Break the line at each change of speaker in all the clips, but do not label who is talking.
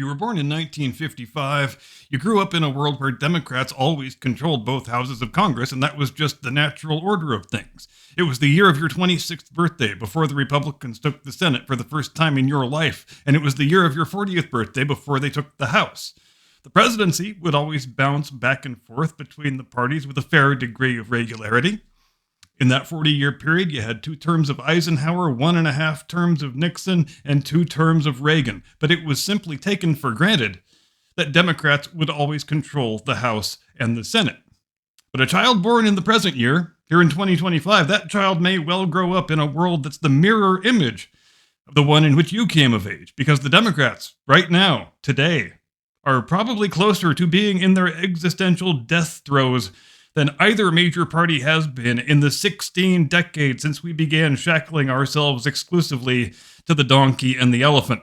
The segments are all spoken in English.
You were born in 1955. You grew up in a world where Democrats always controlled both houses of Congress, and that was just the natural order of things. It was the year of your 26th birthday before the Republicans took the Senate for the first time in your life, and it was the year of your 40th birthday before they took the House. The presidency would always bounce back and forth between the parties with a fair degree of regularity. In that 40-year period, you had 2 terms of Eisenhower, 1.5 terms of Nixon, and 2 terms of Reagan. But it was simply taken for granted that Democrats would always control the House and the Senate. But a child born in the present year, here in 2025, that child may well grow up in a world that's the mirror image of the one in which you came of age, because the Democrats, right now, today, are probably closer to being in their existential death throes than either major party has been in the 16 decades since we began shackling ourselves exclusively to the donkey and the elephant.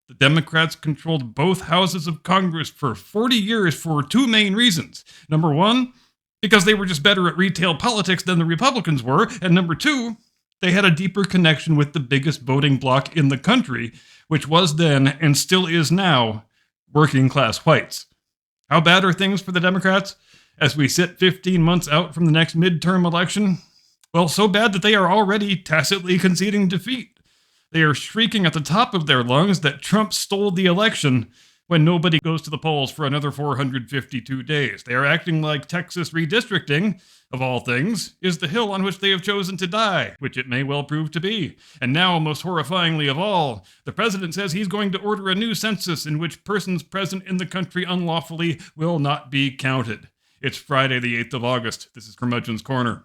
The Democrats controlled both houses of Congress for 40 years for 2 main reasons. Number 1, because they were just better at retail politics than the Republicans were, and number 2, they had a deeper connection with the biggest voting bloc in the country, which was then, and still is now, working class whites. How bad are things for the Democrats as we sit 15 months out from the next midterm election? Well, so bad that they are already tacitly conceding defeat. They are shrieking at the top of their lungs that Trump stole the election when nobody goes to the polls for another 452 days. They are acting like Texas redistricting, of all things, is the hill on which they have chosen to die, which it may well prove to be. And now, most horrifyingly of all, the president says he's going to order a new census in which persons present in the country unlawfully will not be counted. It's Friday, the 8th of August. This is Curmudgeon's Corner.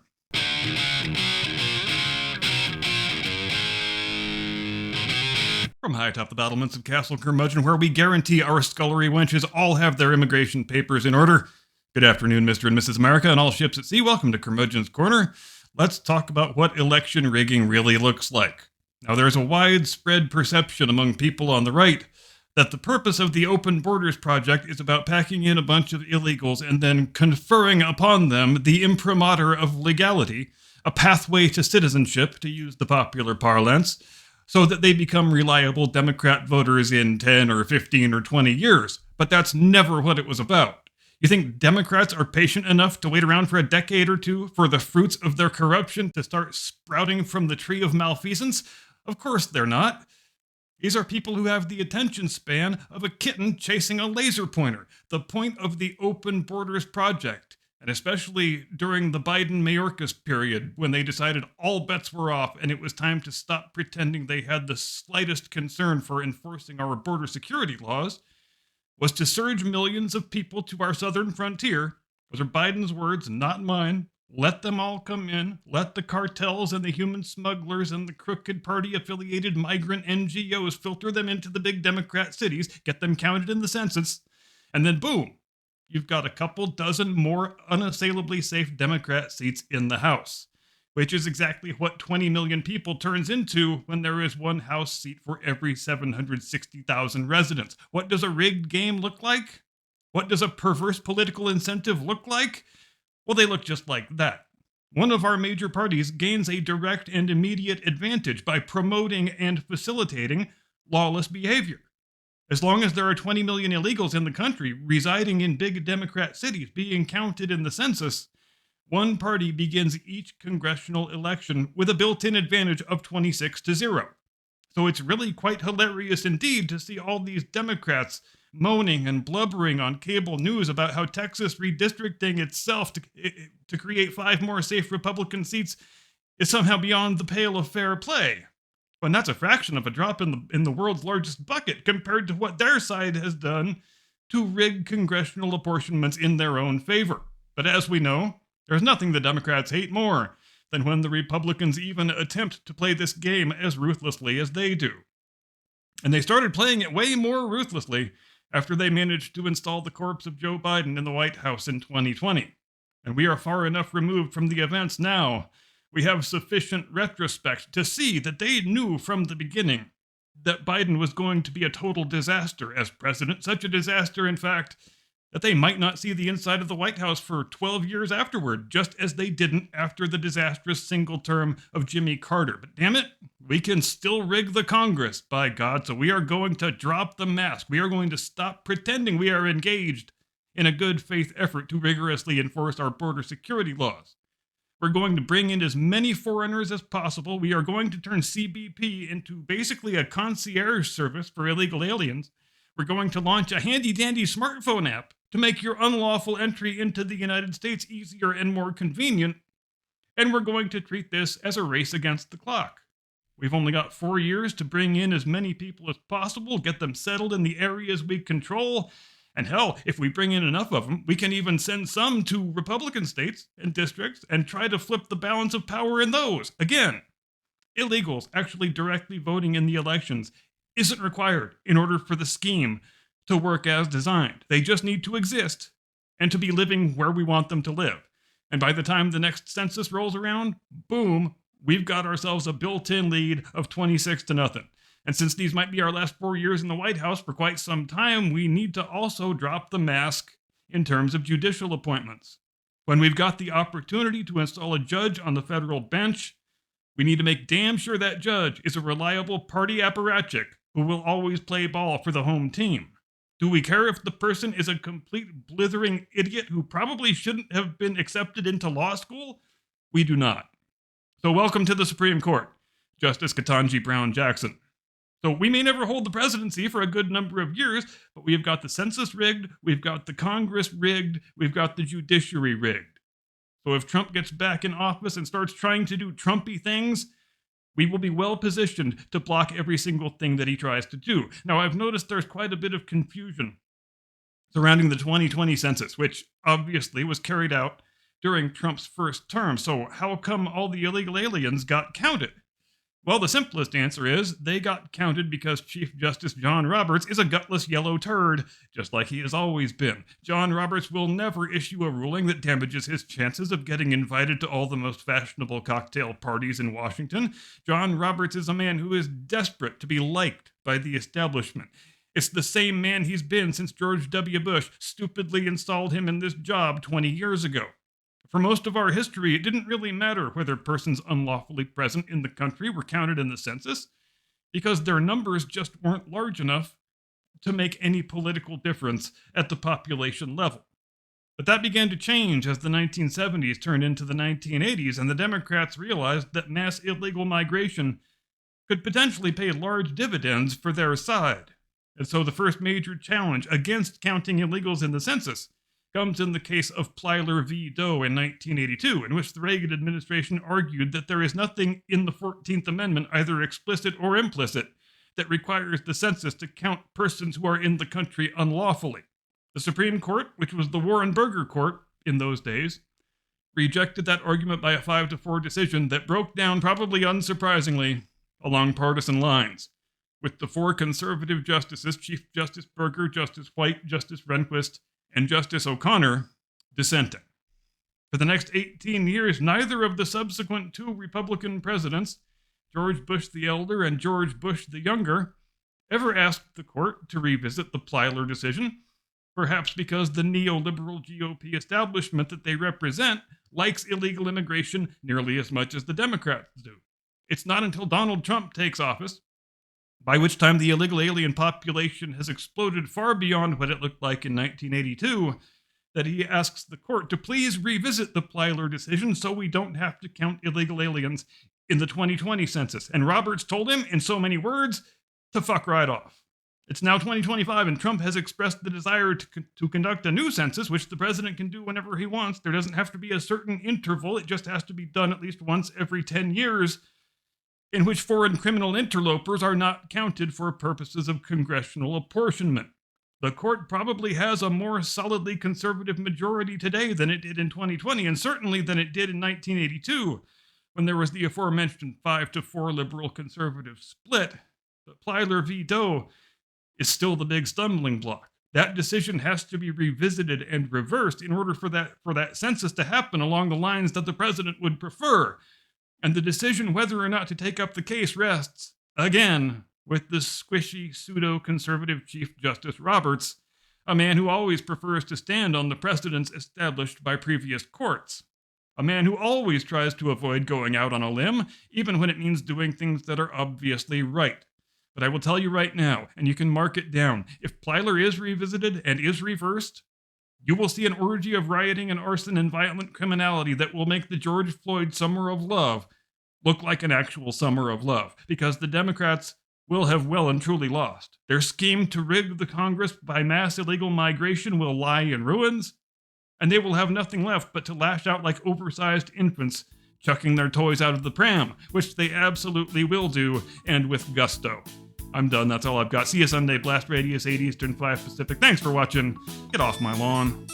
From high atop the battlements of Castle Curmudgeon, where we guarantee our scullery wenches all have their immigration papers in order. Good afternoon, Mr. and Mrs. America, and all ships at sea. Welcome to Curmudgeon's Corner. Let's talk about what election rigging really looks like. Now, there's a widespread perception among people on the right that the purpose of the Open Borders Project is about packing in a bunch of illegals and then conferring upon them the imprimatur of legality, a pathway to citizenship, to use the popular parlance, so that they become reliable Democrat voters in 10 or 15 or 20 years. But that's never what it was about. You think Democrats are patient enough to wait around for a decade or two for the fruits of their corruption to start sprouting from the tree of malfeasance? Of course they're not. These are people who have the attention span of a kitten chasing a laser pointer. The point of the Open Borders Project, and especially during the Biden-Mayorkas period, when they decided all bets were off and it was time to stop pretending they had the slightest concern for enforcing our border security laws, was to surge millions of people to our southern frontier. Those are Biden's words, not mine. Let them all come in. Let the cartels and the human smugglers and the crooked party-affiliated migrant NGOs filter them into the big Democrat cities, get them counted in the census, and then boom, you've got a couple dozen more unassailably safe Democrat seats in the House, which is exactly what 20 million people turns into when there is 1 House seat for every 760,000 residents. What does a rigged game look like? What does a perverse political incentive look like? Well, they look just like that. One of our major parties gains a direct and immediate advantage by promoting and facilitating lawless behavior. As long as there are 20 million illegals in the country residing in big Democrat cities being counted in the census, one party begins each congressional election with a built-in advantage of 26-0. So it's really quite hilarious indeed to see all these Democrats moaning and blubbering on cable news about how Texas redistricting itself to create 5 more safe Republican seats is somehow beyond the pale of fair play. And that's a fraction of a drop in the world's largest bucket compared to what their side has done to rig congressional apportionments in their own favor. But as we know, there's nothing the Democrats hate more than when the Republicans even attempt to play this game as ruthlessly as they do. And they started playing it way more ruthlessly after they managed to install the corpse of Joe Biden in the White House in 2020. And we are far enough removed from the events now. We have sufficient retrospect to see that they knew from the beginning that Biden was going to be a total disaster as president. Such a disaster, in fact, that they might not see the inside of the White House for 12 years afterward, just as they didn't after the disastrous single term of Jimmy Carter. But damn it, We can still rig the Congress, by God, so we are going to drop the mask. We are going to stop pretending we are engaged in a good faith effort to rigorously enforce our border security laws. We're going to bring in as many foreigners as possible. We are going to turn CBP into basically a concierge service for illegal aliens. We're going to launch a handy-dandy smartphone app to make your unlawful entry into the United States easier and more convenient. And we're going to treat this as a race against the clock. We've only got 4 years to bring in as many people as possible, get them settled in the areas we control, and hell, if we bring in enough of them, we can even send some to Republican states and districts and try to flip the balance of power in those. Again, illegals actually directly voting in the elections isn't required in order for the scheme to work as designed. They just need to exist and to be living where we want them to live. And by the time the next census rolls around, boom, we've got ourselves a built-in lead of 26-0. And since these might be our last 4 years in the White House for quite some time, we need to also drop the mask in terms of judicial appointments. When we've got the opportunity to install a judge on the federal bench, we need to make damn sure that judge is a reliable party apparatchik who will always play ball for the home team. Do we care if the person is a complete blithering idiot who probably shouldn't have been accepted into law school? We do not. So welcome to the Supreme Court, Justice Ketanji Brown Jackson. So we may never hold the presidency for a good number of years, but we've got the census rigged, we've got the Congress rigged, we've got the judiciary rigged. So if Trump gets back in office and starts trying to do Trumpy things, we will be well positioned to block every single thing that he tries to do. Now, I've noticed there's quite a bit of confusion surrounding the 2020 census, which obviously was carried out during Trump's first term. So how come all the illegal aliens got counted? Well, the simplest answer is they got counted because Chief Justice John Roberts is a gutless yellow turd, just like he has always been. John Roberts will never issue a ruling that damages his chances of getting invited to all the most fashionable cocktail parties in Washington. John Roberts is a man who is desperate to be liked by the establishment. It's the same man he's been since George W. Bush stupidly installed him in this job 20 years ago. For most of our history, it didn't really matter whether persons unlawfully present in the country were counted in the census, because their numbers just weren't large enough to make any political difference at the population level. But that began to change as the 1970s turned into the 1980s, and the Democrats realized that mass illegal migration could potentially pay large dividends for their side. And so the first major challenge against counting illegals in the census comes in the case of Plyler v. Doe in 1982, in which the Reagan administration argued that there is nothing in the 14th Amendment, either explicit or implicit, that requires the census to count persons who are in the country unlawfully. The Supreme Court, which was the Warren Burger Court in those days, rejected that argument by a 5-4 decision that broke down, probably unsurprisingly, along partisan lines, with the 4 conservative justices, Chief Justice Burger, Justice White, Justice Rehnquist, and Justice O'Connor dissenting. For the next 18 years, neither of the subsequent 2 Republican presidents, George Bush the Elder and George Bush the Younger, ever asked the court to revisit the Plyler decision, perhaps because the neoliberal GOP establishment that they represent likes illegal immigration nearly as much as the Democrats do. It's not until Donald Trump takes office, by which time the illegal alien population has exploded far beyond what it looked like in 1982, that he asks the court to please revisit the Plyler decision so we don't have to count illegal aliens in the 2020 census. And Roberts told him, in so many words, to fuck right off. It's now 2025, and Trump has expressed the desire to conduct a new census, which the president can do whenever he wants. There doesn't have to be a certain interval. It just has to be done at least once every 10 years, in which foreign criminal interlopers are not counted for purposes of congressional apportionment. The court probably has a more solidly conservative majority today than it did in 2020, and certainly than it did in 1982, when there was the aforementioned 5-4 liberal-conservative split. But Plyler v. Doe is still the big stumbling block. That decision has to be revisited and reversed in order for that census to happen along the lines that the president would prefer. And the decision whether or not to take up the case rests, again, with the squishy pseudo-conservative Chief Justice Roberts, a man who always prefers to stand on the precedents established by previous courts. A man who always tries to avoid going out on a limb, even when it means doing things that are obviously right. But I will tell you right now, and you can mark it down, if Plyler is revisited and is reversed, you will see an orgy of rioting and arson and violent criminality that will make the George Floyd Summer of Love look like an actual summer of love, because the Democrats will have well and truly lost. Their scheme to rig the Congress by mass illegal migration will lie in ruins, and they will have nothing left but to lash out like oversized infants chucking their toys out of the pram, which they absolutely will do, and with gusto. I'm done. That's all I've got. See you Sunday. Blast Radius 8 Eastern, 5 Pacific. Thanks for watching. Get off my lawn.